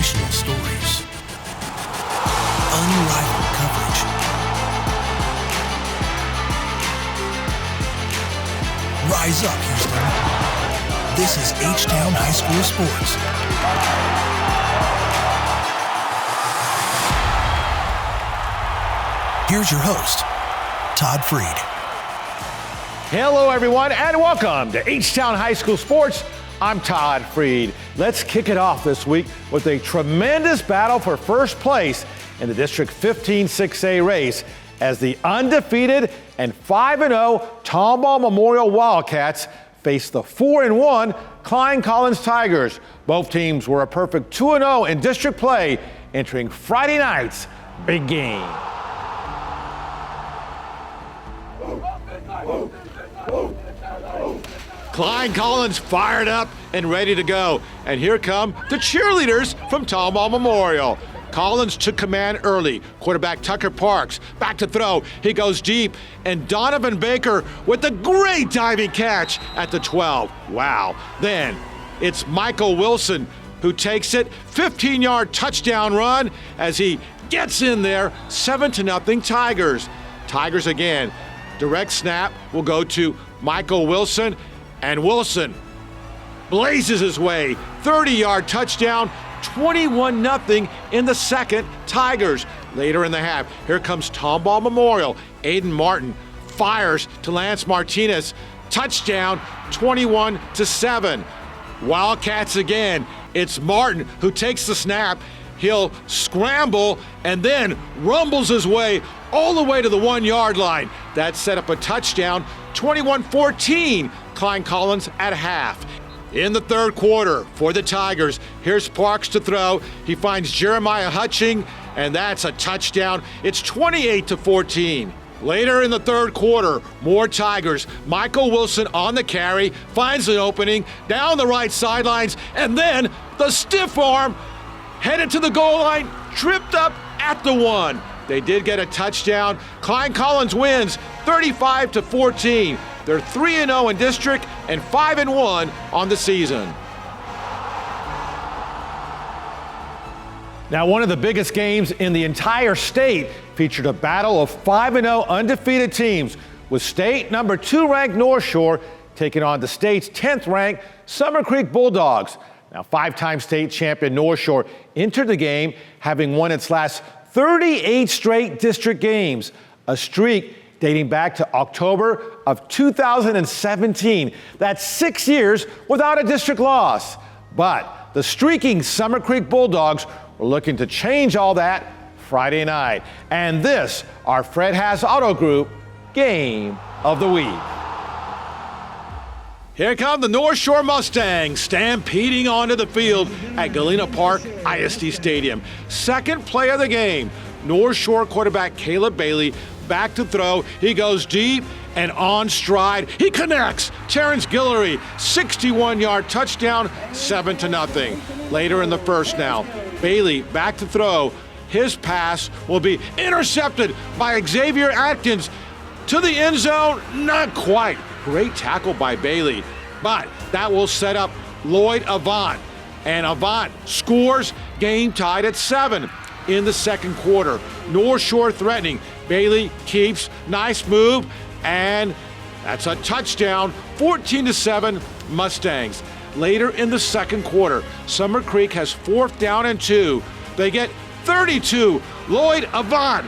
inspirational stories, unrivaled coverage, rise up, Houston. This is H-Town High School Sports. Here's your host, Todd Freed. Hello, everyone, and welcome to H-Town High School Sports. I'm Todd Freed. Let's kick it off this week with a tremendous battle for first place in the District 15 6A race as the undefeated and 5-0 Tomball Memorial Wildcats face the 4-1 Klein Collins Tigers. Both teams were a perfect 2-0 in district play entering Friday night's big game. Klein Collins fired up and ready to go. And here come the cheerleaders from Tomball Memorial. Collins took command early. Quarterback Tucker Parks back to throw. He goes deep. And Donovan Baker with a great diving catch at the 12. Wow. Then it's Michael Wilson who takes it. 15-yard touchdown run as he gets in there. 7-0 Tigers. Tigers again. Direct snap will go to Michael Wilson. And Wilson blazes his way, 30-yard touchdown, 21-0 in the second, Tigers. Later in the half, here comes Tomball Memorial. Aiden Martin fires to Lance Martinez, touchdown, 21-7. Wildcats again, it's Martin who takes the snap. He'll scramble and then rumbles his way all the way to the 1-yard line. That set up a touchdown, 21-14. Klein Collins at half. In the third quarter for the Tigers, here's Parks to throw. He finds Jeremiah Hutching, and that's a touchdown. It's 28-14. Later in the third quarter, more Tigers. Michael Wilson on the carry, finds an opening down the right sidelines, and then the stiff arm headed to the goal line, tripped up at the 1. They did get a touchdown. Klein Collins wins 35-14. They're 3-0 in district and 5-1 on the season. Now, one of the biggest games in the entire state featured a battle of 5-0 undefeated teams, with state number 2 ranked Northshore taking on the state's 10th ranked Summer Creek Bulldogs. Now, 5-time state champion Northshore entered the game having won its last 38 straight district games, a streak dating back to October of 2017. That's 6 years without a district loss. But the streaking Summer Creek Bulldogs were looking to change all that Friday night. And this, our Fred Haas Auto Group Game of the Week. Here come the Northshore Mustangs stampeding onto the field at Galena Park ISD Stadium. Second play of the game, Northshore quarterback Caleb Bailey back to throw. He goes deep and on stride. He connects. Terrence Guillory, 61-yard touchdown, 7-0. Later in the first now, Bailey back to throw. His pass will be intercepted by Xavier Atkins to the end zone. Not quite. Great tackle by Bailey, but that will set up Lloyd Avant. And Avant scores, game tied at 7 in the second quarter. Northshore threatening. Bailey keeps, nice move, and that's a touchdown, 14-7 Mustangs. Later in the second quarter, Summer Creek has 4th down and 2. They get 32, Lloyd Avant,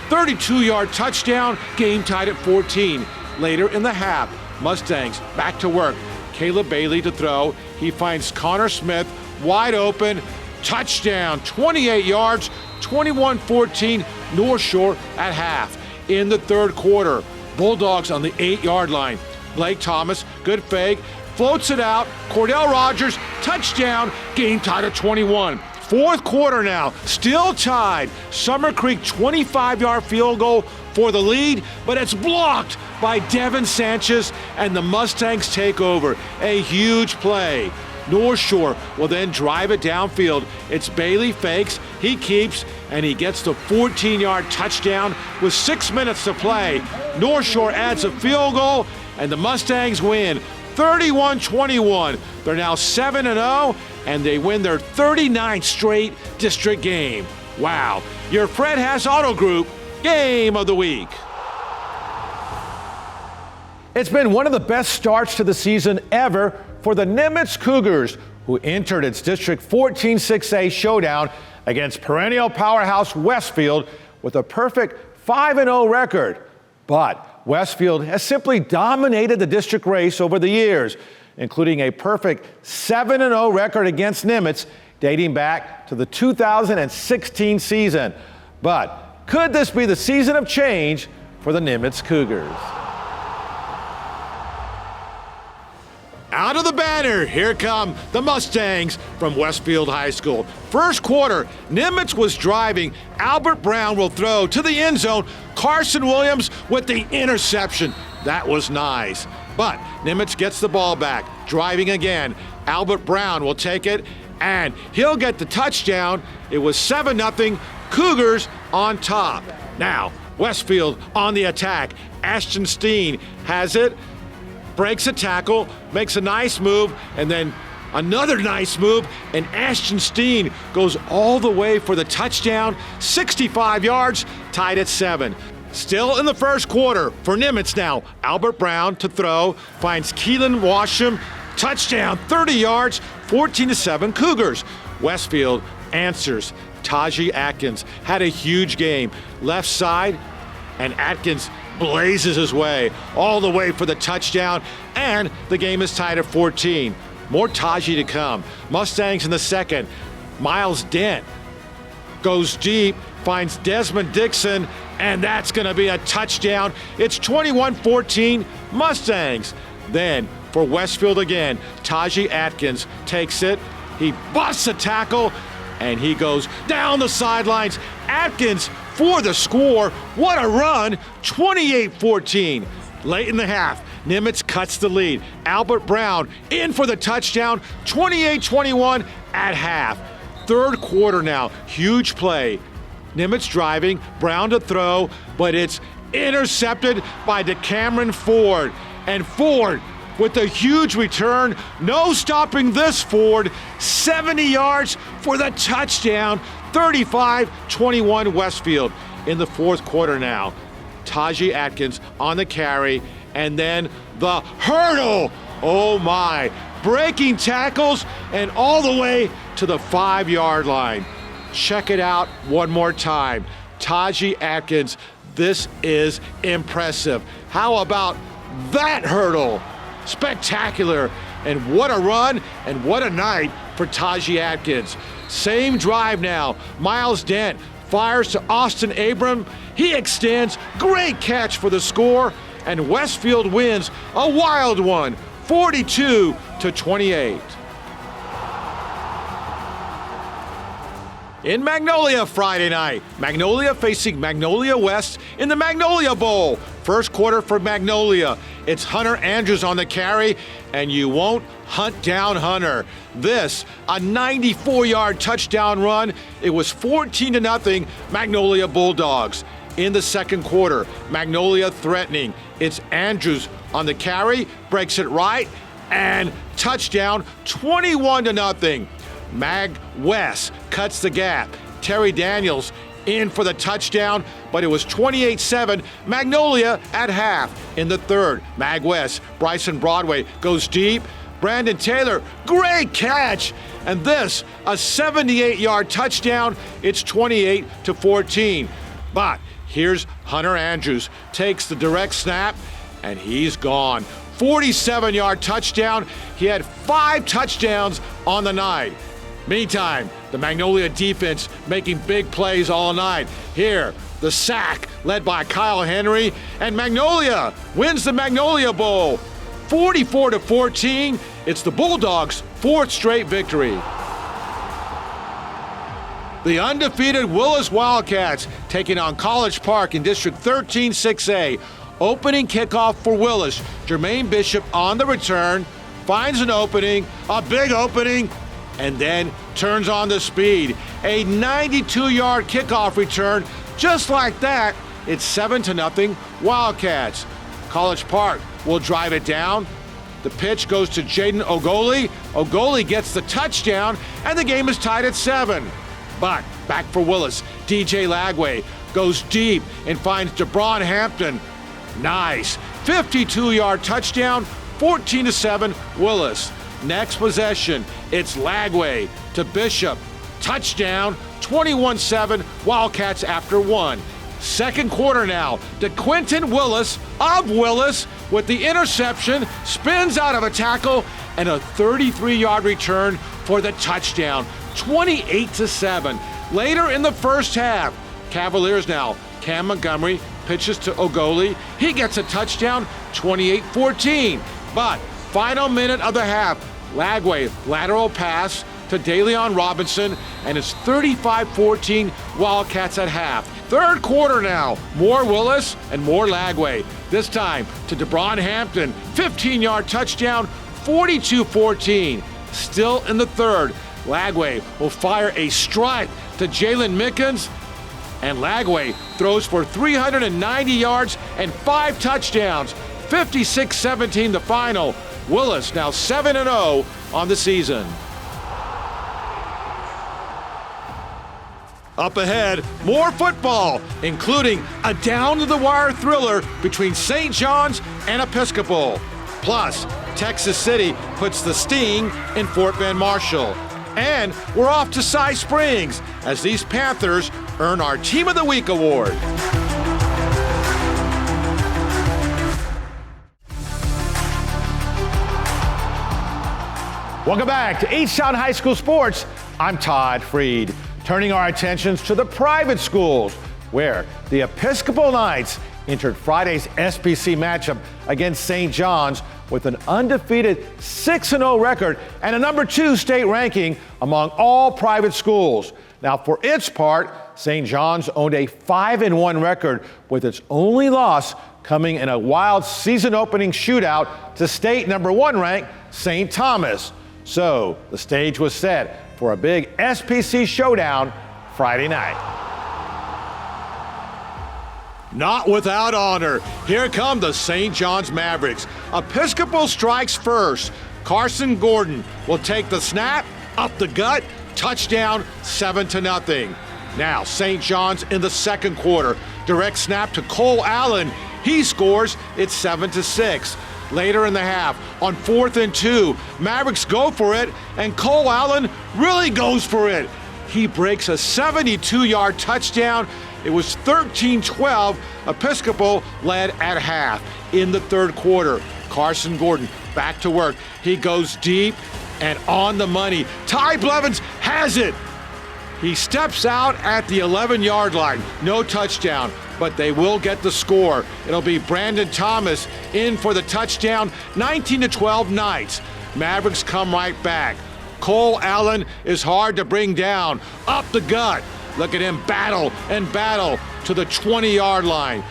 32-yard touchdown, game tied at 14. Later in the half, Mustangs back to work. Caleb Bailey to throw. He finds Connor Smith wide open. Touchdown, 28 yards, 21-14, Northshore at half. In the third quarter, Bulldogs on the 8-yard line. Blake Thomas, good fake, floats it out. Cordell Rogers, touchdown, game tied at 21. Fourth quarter now, still tied. Summer Creek 25-yard field goal for the lead, but it's blocked by Devin Sanchez, and the Mustangs take over. A huge play. Northshore will then drive it downfield. It's Bailey fakes, he keeps, and he gets the 14-yard touchdown with 6 minutes to play. Northshore adds a field goal, and the Mustangs win 31-21. They're now 7-0, and they win their 39th straight district game. Wow. Your Fred Haas Auto Group Game of the Week. It's been one of the best starts to the season ever for the Nimitz Cougars, who entered its District 14 6A showdown against perennial powerhouse Westfield with a perfect 5-0 record. But Westfield has simply dominated the district race over the years, including a perfect 7-0 record against Nimitz dating back to the 2016 season. But could this be the season of change for the Nimitz Cougars? Out of the banner, here come the Mustangs from Westfield High School. First quarter, Nimitz was driving. Albert Brown will throw to the end zone. Carson Williams with the interception. That was nice. But Nimitz gets the ball back, driving again. Albert Brown will take it, and he'll get the touchdown. It was 7-0, Cougars on top. Now, Westfield on the attack. Ashton Steen has it. Breaks a tackle, makes a nice move, and then another nice move, and Ashton Steen goes all the way for the touchdown, 65 yards, tied at 7. Still in the first quarter for Nimitz now. Albert Brown to throw, finds Keelan Washam, touchdown, 30 yards, 14-7 Cougars. Westfield answers. Taji Atkins had a huge game. Left side, and Atkins blazes his way all the way for the touchdown, and the game is tied at 14. More Taji to come. Mustangs in the second. Miles Dent goes deep, finds Desmond Dixon, and that's going to be a touchdown. It's 21-14 Mustangs. Then for Westfield again, Taji Atkins takes it. He busts a tackle, and he goes down the sidelines. Atkins for the score. What a run, 28-14. Late in the half, Nimitz cuts the lead. Albert Brown in for the touchdown, 28-21 at half. Third quarter now, huge play. Nimitz driving, Brown to throw, but it's intercepted by DeCameron Ford. And Ford with a huge return, no stopping this Ford, 70 yards for the touchdown, 35-21 Westfield. In the fourth quarter now, Taji Atkins on the carry, and then the hurdle. Oh my, breaking tackles and all the way to the 5-yard line. Check it out one more time. Taji Atkins, this is impressive. How about that hurdle? Spectacular. And what a run and what a night for Taji Atkins. Same drive now. Miles Dent fires to Austin Abram. He extends. Great catch for the score. And Westfield wins a wild one, 42-28. In Magnolia Friday night, Magnolia facing Magnolia West in the Magnolia Bowl. First quarter for Magnolia. It's Hunter Andrews on the carry, and you won't hunt down Hunter. This, a 94-yard touchdown run. It was 14-0 Magnolia Bulldogs. In the second quarter, Magnolia threatening. It's Andrews on the carry, breaks it right, and touchdown, 21-0. Mag West cuts the gap. Terry Daniels in for the touchdown, but it was 28-7 Magnolia at half. In the third, Mag West, Bryson Broadway goes deep. Brandon Taylor, great catch. And this, a 78-yard touchdown. It's 28-14. But here's Hunter Andrews, takes the direct snap, and he's gone. 47-yard touchdown. He had 5 touchdowns on the night. Meantime, the Magnolia defense making big plays all night. Here, the sack led by Kyle Henry, and Magnolia wins the Magnolia Bowl. 44-14, it's the Bulldogs' 4th straight victory. The undefeated Willis Wildcats taking on College Park in District 13 6A. Opening kickoff for Willis. Jermaine Bishop on the return, finds an opening, a big opening, and then turns on the speed. A 92-yard kickoff return. Just like that, it's 7-0 Wildcats. College Park will drive it down. The pitch goes to Jaden Ogoli. Ogoli gets the touchdown, and the game is tied at 7. But back for Willis. DJ Lagway goes deep and finds DeBron Hampton. Nice. 52-yard touchdown, 14-7 Willis. Next possession, it's Lagway to Bishop. Touchdown, 21-7 Wildcats after 1. Second quarter now, DeQuinton Willis of Willis with the interception, spins out of a tackle, and a 33-yard return for the touchdown, 28-7. Later in the first half, Cavaliers now, Cam Montgomery pitches to Ogoli. He gets a touchdown, 28-14. But final minute of the half, Lagway lateral pass to DeLeon Robinson, and it's 35-14 Wildcats at half. Third quarter now, more Willis and more Lagway. This time to DeBron Hampton, 15-yard touchdown, 42-14. Still in the third, Lagway will fire a strike to Jalen Mickens, and Lagway throws for 390 yards and 5 touchdowns. 56-17 the final. Willis now 7-0 on the season. Up ahead, more football, including a down-to-the-wire thriller between St. John's and Episcopal. Plus, Texas City puts the sting in Fort Bend Marshall. And we're off to Cy Springs as these Panthers earn our Team of the Week award. Welcome back to H-Town High School Sports. I'm Todd Freed. Turning our attentions to the private schools, where the Episcopal Knights entered Friday's SBC matchup against St. John's with an undefeated 6-0 record and a number 2 state ranking among all private schools. Now, for its part, St. John's owned a 5-1 record, with its only loss coming in a wild season-opening shootout to state number 1 ranked St. Thomas. So the stage was set for a big SPC showdown Friday night. Not without honor. Here come the St. John's Mavericks. Episcopal strikes first. Carson Gordon will take the snap, up the gut, touchdown, 7-0. Now St. John's in the second quarter. Direct snap to Cole Allen. He scores. It's 7-6. Later in the half, on 4th and 2, Mavericks go for it, and Cole Allen really goes for it. He breaks a 72-yard touchdown. It was 13-12. Episcopal led at half. In the third quarter, Carson Gordon back to work. He goes deep and on the money. Ty Blevins has it. He steps out at the 11-yard line. No touchdown, but they will get the score. It'll be Brandon Thomas in for the touchdown, 19-12 Knights. Mavericks come right back. Cole Allen is hard to bring down. Up the gut. Look at him battle and battle to the 20-yard line.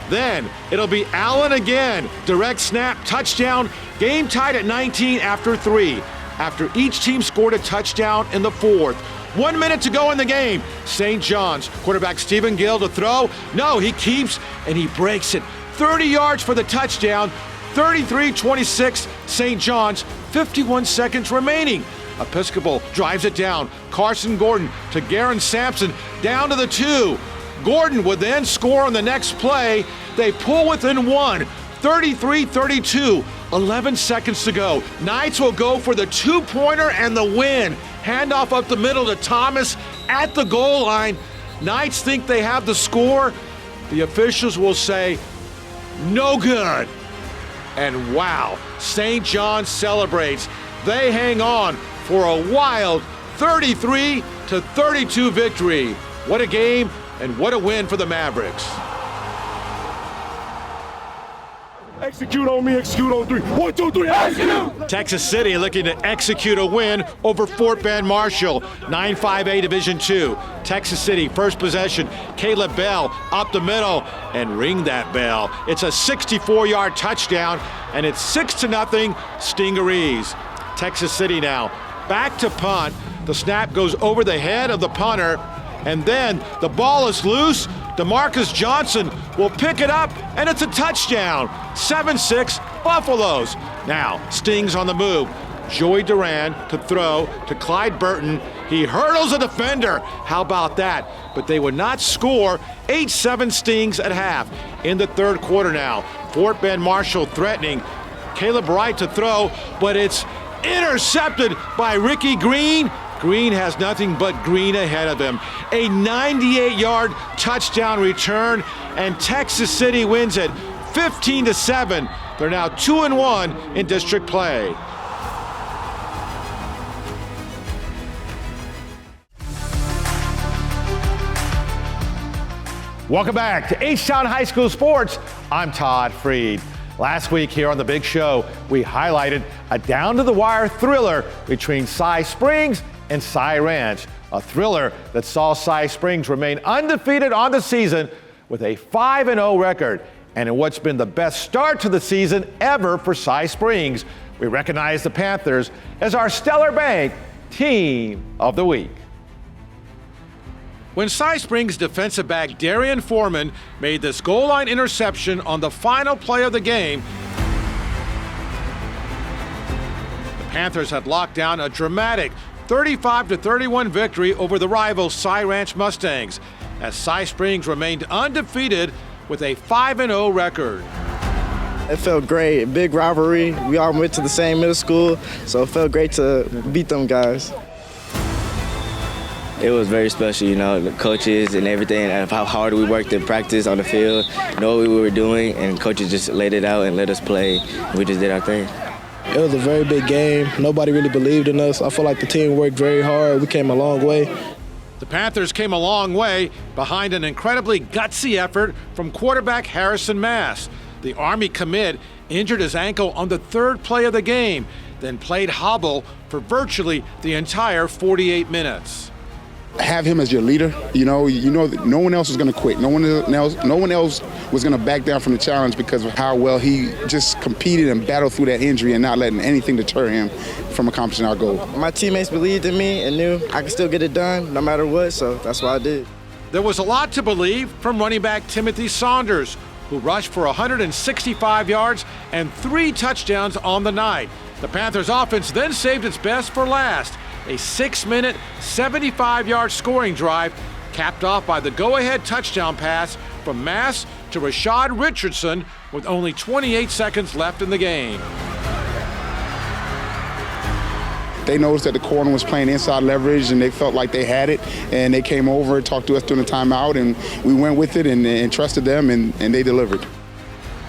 Then it'll be Allen again. Direct snap, touchdown. Game tied at 19 after 3. After each team scored a touchdown in the fourth. 1 minute to go in the game. St. John's quarterback Stephen Gill to throw. No, he keeps and he breaks it. 30 yards for the touchdown. 33-26 St. John's. 51 seconds remaining. Episcopal drives it down. Carson Gordon to Garen Sampson down to the 2. Gordon would then score on the next play. They pull within 1. 33-32. 11 seconds to go. Knights will go for the 2-pointer and the win. Handoff up the middle to Thomas at the goal line. Knights think they have the score. The officials will say, no good. And wow, St. John's celebrates. They hang on for a wild 33-32 victory. What a game and what a win for the Mavericks. Execute on me, execute on 3. 1, 2, 3, execute! Texas City looking to execute a win over Fort Bend Marshall, 9-5A Division II. Texas City, first possession, Caleb Bell up the middle and ring that bell. It's a 64-yard touchdown, and it's 6-0 Stingarees. Texas City now back to punt. The snap goes over the head of the punter, and then the ball is loose. DeMarcus Johnson will pick it up, and it's a touchdown. 7-6 Buffaloes. Now, Stings on the move. Joey Duran to throw to Clyde Burton. He hurdles a defender. How about that? But they would not score. 8-7 Stings at half. In the third quarter now, Fort Bend Marshall threatening. Caleb Wright to throw, but it's intercepted by Ricky Green. Green has nothing but green ahead of him. A 98-yard touchdown return, and Texas City wins it 15-7. They're now 2-1 in district play. Welcome back to H-Town High School Sports. I'm Todd Freed. Last week here on The Big Show, we highlighted a down-to-the-wire thriller between Cy Springs and Cy Ranch. A thriller that saw Cy Springs remain undefeated on the season with a 5-0 record. And in what's been the best start to the season ever for Cy Springs, we recognize the Panthers as our Stellar Bank Team of the Week. When Cy Springs defensive back Darian Foreman made this goal line interception on the final play of the game, the Panthers had locked down a dramatic 35-31 victory over the rival Cy Ranch Mustangs, as Cy Springs remained undefeated with a 5-0 record. It felt great, big rivalry. We all went to the same middle school, so it felt great to beat them guys. It was very special, you know, the coaches and everything, and how hard we worked in practice on the field, know what we were doing, and coaches just laid it out and let us play. We just did our thing. It was a very big game. Nobody really believed in us. I feel like the team worked very hard. We came a long way. The Panthers came a long way behind an incredibly gutsy effort from quarterback Harrison Mass. The Army commit injured his ankle on the third play of the game, then played hobble for virtually the entire 48 minutes. Have him as your leader. You know that no one else was going to quit. No one else was going to back down from the challenge because of how well he just competed and battled through that injury and not letting anything deter him from accomplishing our goal. My teammates believed in me and knew I could still get it done no matter what, so that's what I did. There was a lot to believe from running back Timothy Saunders, who rushed for 165 yards and 3 touchdowns on the night. The Panthers offense then saved its best for last. A 6-minute, 75-yard scoring drive capped off by the go-ahead touchdown pass from Mass to Rashad Richardson with only 28 seconds left in the game. They noticed that the corner was playing inside leverage and they felt like they had it, and they came over and talked to us during the timeout, and we went with it and trusted them, and they delivered.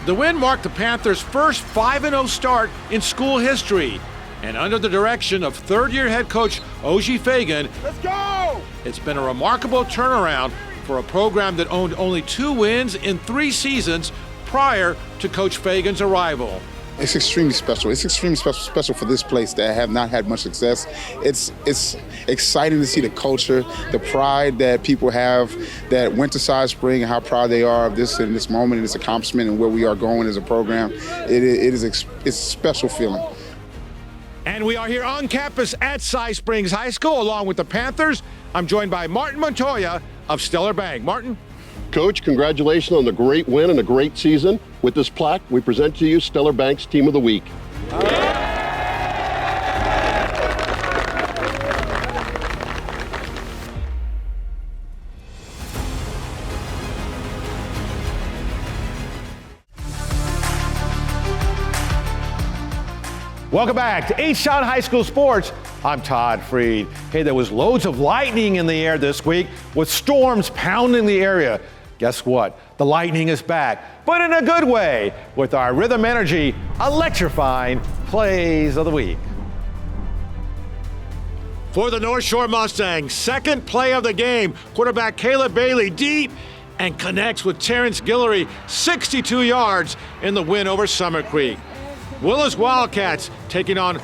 The win marked the Panthers' first 5-0 start in school history. And under the direction of third-year head coach Oji Fagan, let's go! It's been a remarkable turnaround for a program that owned only 2 wins in 3 seasons prior to Coach Fagan's arrival. It's extremely special. It's extremely special for this place that have not had much success. It's exciting to see the culture, the pride that people have that went to Cy Spring, and how proud they are of this and this moment and this accomplishment and where we are going as a program. It's a special feeling. And we are here on campus at Cy Springs High School along with the Panthers. I'm joined by Martin Montoya of Stellar Bank. Martin? Coach, congratulations on the great win and a great season. With this plaque, we present to you Stellar Bank's Team of the Week. Welcome back to H-Town High School Sports. I'm Todd Freed. Hey, there was loads of lightning in the air this week with storms pounding the area. Guess what? The lightning is back, but in a good way, with our Rhythm Energy electrifying plays of the week. For the Northshore Mustangs, second play of the game, quarterback Caleb Bailey deep and connects with Terrence Guillory, 62 yards in the win over Summer Creek. Willis Wildcats taking on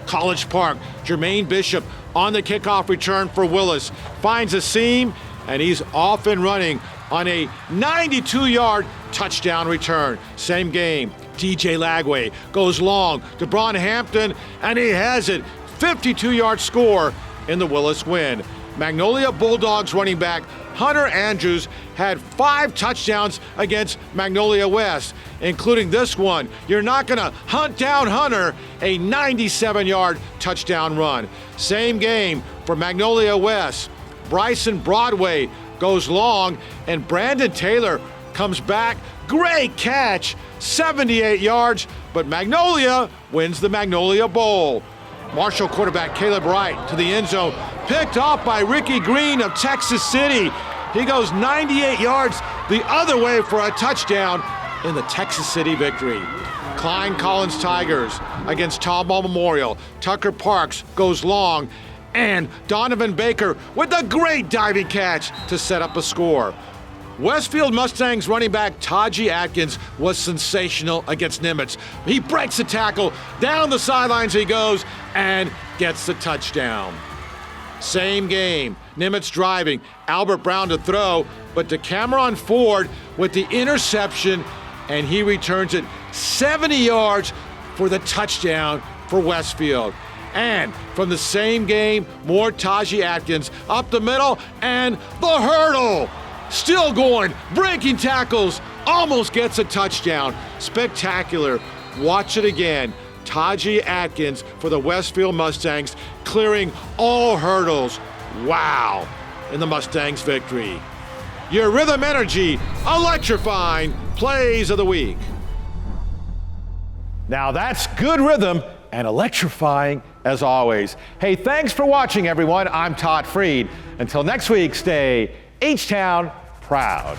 College Park. Jermaine Bishop on the kickoff return for Willis. Finds a seam, and he's off and running on a 92-yard touchdown return. Same game, DJ Lagway goes long to Braun Hampton, and he has it. 52-yard score in the Willis win. Magnolia Bulldogs running back Hunter Andrews had 5 touchdowns against Magnolia West, including this one. You're not going to hunt down Hunter, a 97-yard touchdown run. Same game for Magnolia West. Bryson Broadway goes long, and Brandon Taylor comes back. Great catch, 78 yards, but Magnolia wins the Magnolia Bowl. Marshall quarterback Caleb Wright to the end zone, picked off by Ricky Green of Texas City. He goes 98 yards the other way for a touchdown in the Texas City victory. Klein Collins Tigers against Tomball Memorial. Tucker Parks goes long, and Donovan Baker with a great diving catch to set up a score. Westfield Mustangs running back Taji Atkins was sensational against Nimitz. He breaks the tackle, down the sidelines he goes, and gets the touchdown. Same game, Nimitz driving, Albert Brown to throw, but to Cameron Ford with the interception, and he returns it 70 yards for the touchdown for Westfield. And from the same game, more Taji Atkins up the middle, and the hurdle. Still going, breaking tackles, almost gets a touchdown. Spectacular. Watch it again. Taji Atkins for the Westfield Mustangs, clearing all hurdles. Wow. In the Mustangs' victory. Your Rhythm Energy electrifying plays of the week. Now that's good rhythm and electrifying as always. Hey, thanks for watching, everyone. I'm Todd Freed. Until next week, stay H-Town proud.